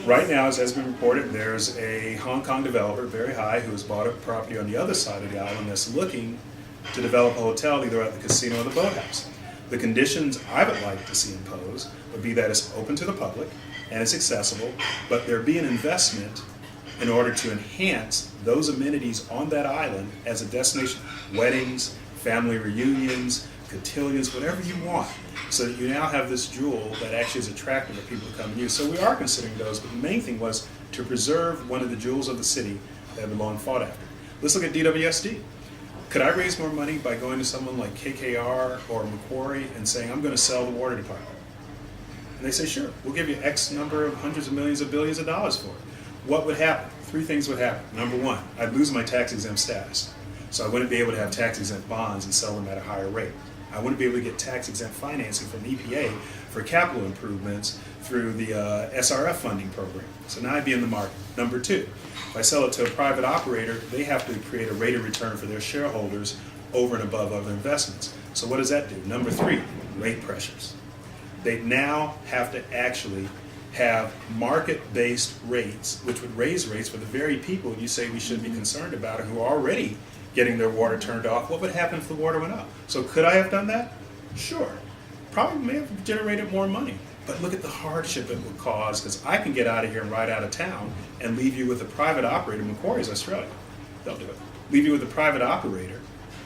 Right now, as has been reported, there's a Hong Kong developer, very high, who has bought a property on the other side of the island that's looking to develop a hotel either at the casino or the boathouse. The conditions I would like to see imposed would be that it's open to the public and it's accessible, but there be an investment in order to enhance those amenities on that island as a destination. Weddings, family reunions, cotillions, whatever you want, so that you now have this jewel that actually is attractive for people to come and use. So we are considering those, but the main thing was to preserve one of the jewels of the city that have long fought after. Let's look at DWSD. Could I raise more money by going to someone like KKR or Macquarie and saying, I'm going to sell the water department? And they say, sure, we'll give you X number of hundreds of millions of billions of dollars for it. What would happen? Three things would happen. Number one, I'd lose my tax exempt status. So I wouldn't be able to have tax exempt bonds and sell them at a higher rate. I wouldn't be able to get tax exempt financing from the EPA for capital improvements through the SRF funding program. So now I'd be in the market. Number two, if I sell it to a private operator, they have to create a rate of return for their shareholders over and above other investments. So what does that do? Number three, rate pressures. They now have to actually have market-based rates, which would raise rates for the very people you say we should be concerned about and who are already getting their water turned off. What would happen if the water went up? So could I have done that? Sure. Probably may have generated more money. But look at the hardship it would cause, because I can get out of here and ride out of town and leave you with a private operator. Macquarie's Australia. They'll do it. Leave you with a private operator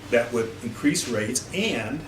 that would increase rates, and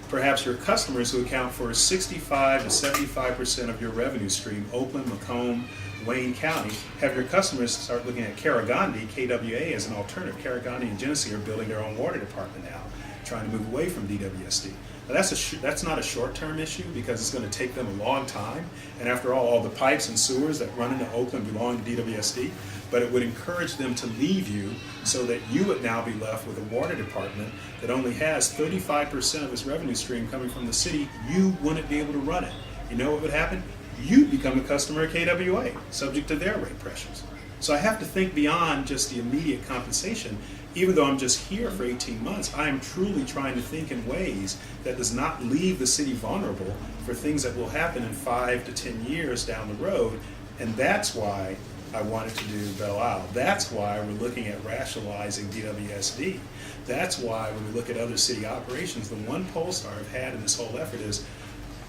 perhaps your customers, who account for 65 to 75% of your revenue stream, Oakland, Macomb, Wayne County, have your customers start looking at Karagandhi, KWA, as an alternative. Karagandhi and Genesee are building their own water department now, trying to move away from DWSD. Now that's not a short-term issue, because it's going to take them a long time, and after all the pipes and sewers that run into Oakland belong to DWSD, but it would encourage them to leave you so that you would now be left with a water department that only has 35% of its revenue stream coming from the city. You wouldn't be able to run it. You know what would happen? You'd become a customer of KWA, subject to their rate pressures. So I have to think beyond just the immediate compensation. Even though I'm just here for 18 months, I am truly trying to think in ways that does not leave the city vulnerable for things that will happen in 5 to 10 years down the road. And that's why I wanted to do Belle Isle. That's why we're looking at rationalizing DWSD. That's why when we look at other city operations, the one pole star I've had in this whole effort is,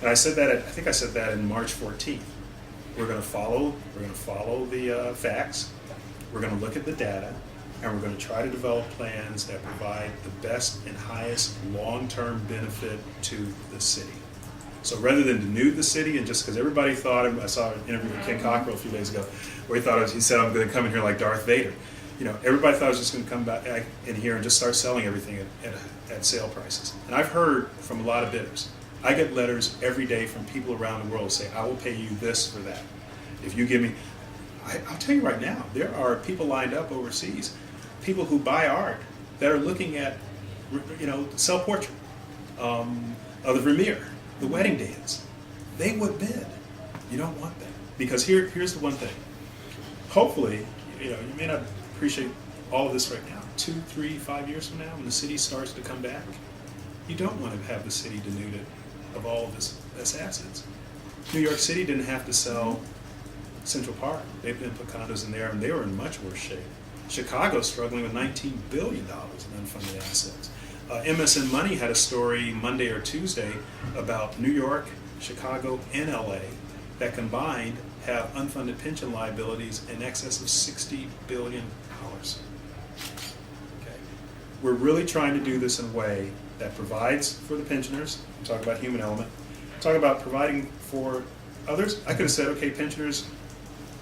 and I said that, I think I said that in March 14th. We're going to follow the facts. We're going to look at the data, and we're going to try to develop plans that provide the best and highest long-term benefit to the city. So rather than denude the city, and just because everybody thought, I saw an interview with Ken Cockrell a few days ago, where he said, I'm going to come in here like Darth Vader. You know, everybody thought I was just going to come back in here and just start selling everything at sale prices. And I've heard from a lot of bidders. I get letters every day from people around the world say, I will pay you this for that. If you give me, I'll tell you right now, there are people lined up overseas, people who buy art that are looking at, self-portrait, of the Vermeer, the wedding dance. They would bid. You don't want that. Because here's the one thing. Hopefully, you may not appreciate all of this right now. 2, 3, 5 years from now, when the city starts to come back, you don't want to have the city denuded of all of its assets. New York City didn't have to sell Central Park. They didn't put condos in there, and they were in much worse shape. Chicago's struggling with $19 billion in unfunded assets. MSN Money had a story Monday or Tuesday about New York, Chicago, and LA that combined have unfunded pension liabilities in excess of $60 billion. Okay. We're really trying to do this in a way that provides for the pensioners. I'm talking about human element. I'm talking about providing for others. I could have said, okay, pensioners,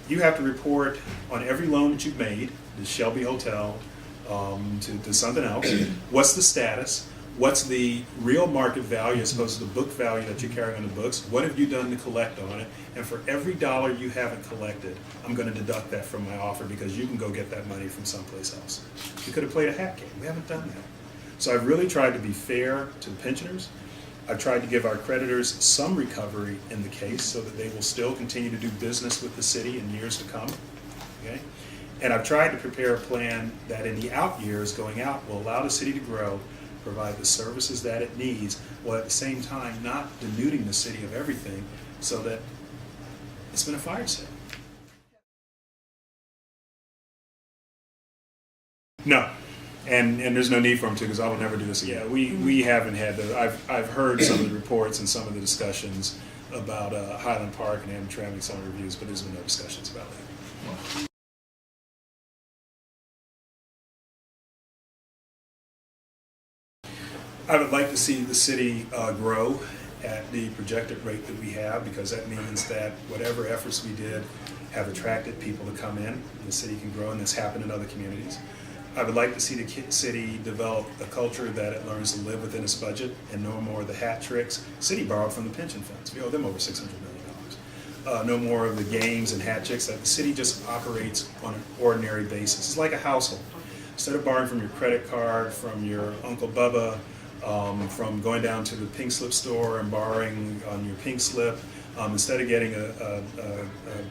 you have to report on every loan that you've made, the Shelby Hotel, to something else. What's the status? What's the real market value as opposed to the book value that you're carrying on the books? What have you done to collect on it? And for every dollar you haven't collected, I'm going to deduct that from my offer, because you can go get that money from someplace else. You could have played a hat game. We haven't done that. So I've really tried to be fair to the pensioners. I've tried to give our creditors some recovery in the case so that they will still continue to do business with the city in years to come. Okay? And I've tried to prepare a plan that in the out years going out will allow the city to grow, provide the services that it needs, while at the same time not denuding the city of everything, so that It's been a fire sale. No, and there's no need for them to, because I would never do this again. We haven't had the. I've heard some of the reports and some of the discussions about Highland Park and Amtrak, some reviews, but there's been no discussions about that. I would like to see the city grow at the projected rate that we have, because that means that whatever efforts we did have attracted people to come in. The city can grow, and this happened in other communities. I would like to see the city develop a culture that it learns to live within its budget and no more of the hat tricks. The city borrowed from the pension funds. We owe them over $600 million. No more of the games and hat tricks. That the city just operates on an ordinary basis. It's like a household. Instead of borrowing from your credit card, from your Uncle Bubba, from going down to the pink slip store and borrowing on your pink slip, instead of getting a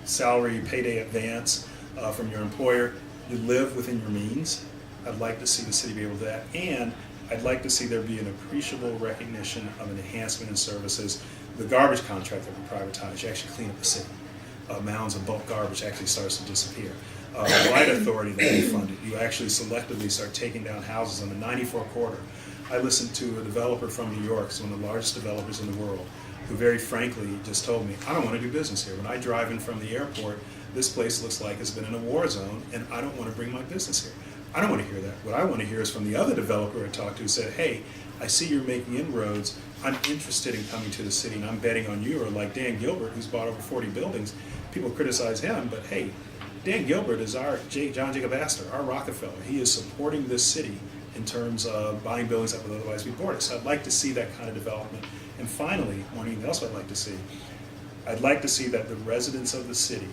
salary payday advance from your employer, you live within your means. I'd like to see the city be able to do that, and I'd like to see there be an appreciable recognition of an enhancement in services. The garbage contract that we privatize, you actually clean up the city. Mounds of bulk garbage actually starts to disappear. The light authority that we funded, you actually selectively start taking down houses on the 94 corridor. I listened to a developer from New York, one of the largest developers in the world, who very frankly just told me, I don't want to do business here. When I drive in from the airport, this place looks like it's been in a war zone, and I don't want to bring my business here. I don't want to hear that. What I want to hear is from the other developer I talked to who said, hey, I see you're making inroads. I'm interested in coming to the city, and I'm betting on you. Or like Dan Gilbert, who's bought over 40 buildings. People criticize him, but hey, Dan Gilbert is our John Jacob Astor, our Rockefeller. He is supporting this city in terms of buying buildings that would otherwise be boarded. So I'd like to see that kind of development. And finally, one thing else I'd like to see, I'd like to see that the residents of the city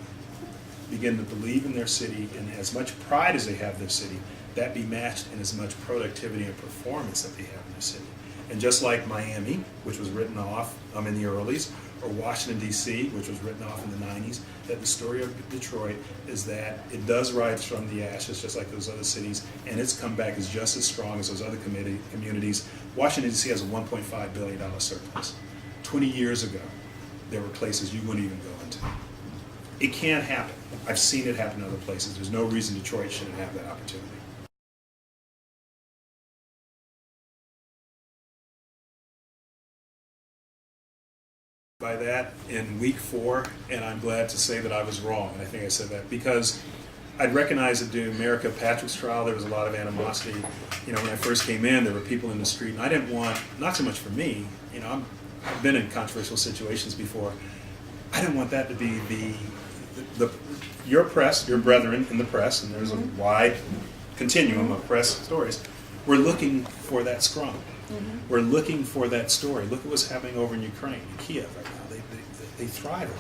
begin to believe in their city, and as much pride as they have in their city, that be matched in as much productivity and performance that they have in their city. And just like Miami, which was written off in the earlies, or Washington, D.C., which was written off in the 90s, that the story of Detroit is that it does rise from the ashes just like those other cities, and its comeback is just as strong as those other communities. Washington, D.C. has a $1.5 billion surplus. 20 years ago, there were places you wouldn't even go into. It can't happen. I've seen it happen in other places. There's no reason Detroit shouldn't have that opportunity. By that in week 4, and I'm glad to say that I was wrong, and I think I said that because I'd recognize that during America Patrick's trial there was a lot of animosity. You know, when I first came in, there were people in the street, and I didn't want, not so much for me, you know, I've been in controversial situations before. I didn't want that to be your press, your brethren in the press, and there's a wide continuum of press stories. We're looking for that scrum. We're looking for that story. Look at what's happening over in Ukraine, in Kiev right now. They thrive over it.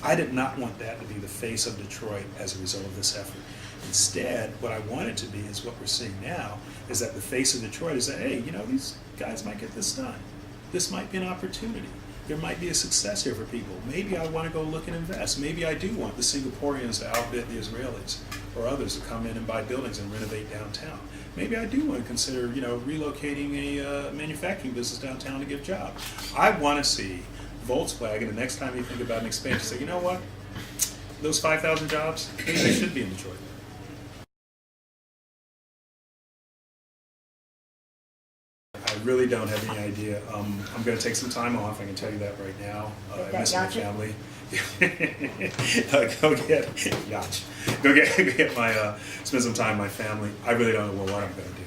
I did not want that to be the face of Detroit as a result of this effort. Instead, what I want it to be is what we're seeing now, is that the face of Detroit is that, hey, you know, these guys might get this done. This might be an opportunity. There might be a success here for people. Maybe I want to go look and invest. Maybe I do want the Singaporeans to outbid the Israelis or others to come in and buy buildings and renovate downtown. Maybe I do want to consider, you know, relocating a manufacturing business downtown to give jobs. I want to see Volkswagen, the next time you think about an expansion, say, you know what, those 5,000 jobs, maybe they should be in Detroit. I really don't have any idea. I'm going to take some time off. I can tell you that right now. I miss my family. Go get my spend some time with my family. I really don't know what I'm going to do.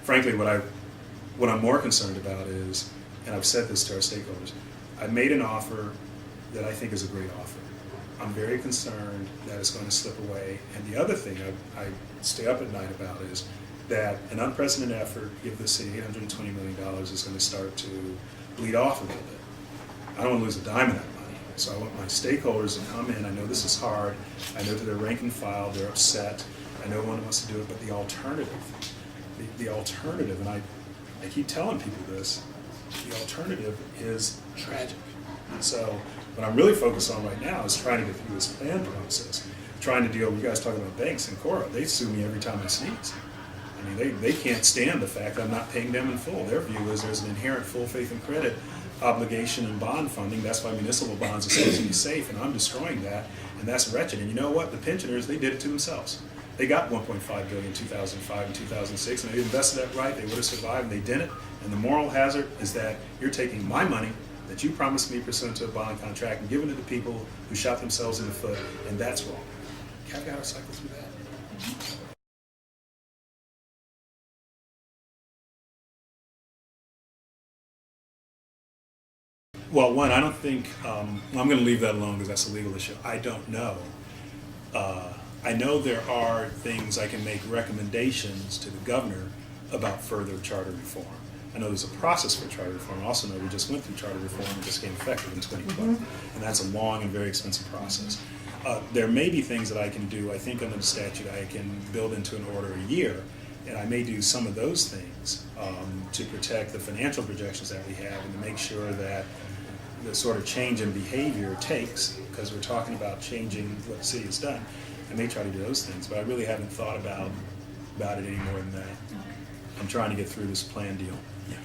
Frankly, what I'm more concerned about is, and I've said this to our stakeholders, I've made an offer that I think is a great offer. I'm very concerned that it's going to slip away. And the other thing I stay up at night about is that an unprecedented effort to give the city $820 million is going to start to bleed off a little bit. I don't want to lose a dime of that money. So I want my stakeholders to come in. I know this is hard. I know that they're rank and file. They're upset. I know one wants to do it, but the alternative, and I keep telling people this, the alternative is tragic. So what I'm really focused on right now is trying to get through this plan process, trying to deal with, you guys talking about banks and Cora, they sue me every time I sneeze. I mean, they can't stand the fact that I'm not paying them in full. Their view is there's an inherent full faith and credit obligation and bond funding. That's why municipal bonds are supposed to be safe, and I'm destroying that, and that's wretched. And you know what? The pensioners, they did it to themselves. They got $1.5 billion in 2005 and 2006, and they invested that right. They would have survived, and they didn't. And the moral hazard is that you're taking my money that you promised me pursuant to a bond contract and giving it to people who shot themselves in the foot, and that's wrong. Have got to cycle through that. Well, one, I don't think, I'm going to leave that alone because that's a legal issue. I don't know. I know there are things I can make recommendations to the governor about further charter reform. I know there's a process for charter reform. I also know we just went through charter reform and just became effective in 2012. And that's a long and very expensive process. There may be things that I can do. I think under the statute I can build into an order a year, and I may do some of those things to protect the financial projections that we have and to make sure that the sort of change in behavior takes, because we're talking about changing what the city has done. I may try to do those things, but I really haven't thought about it any more than that. I'm trying to get through this plan deal. Yeah.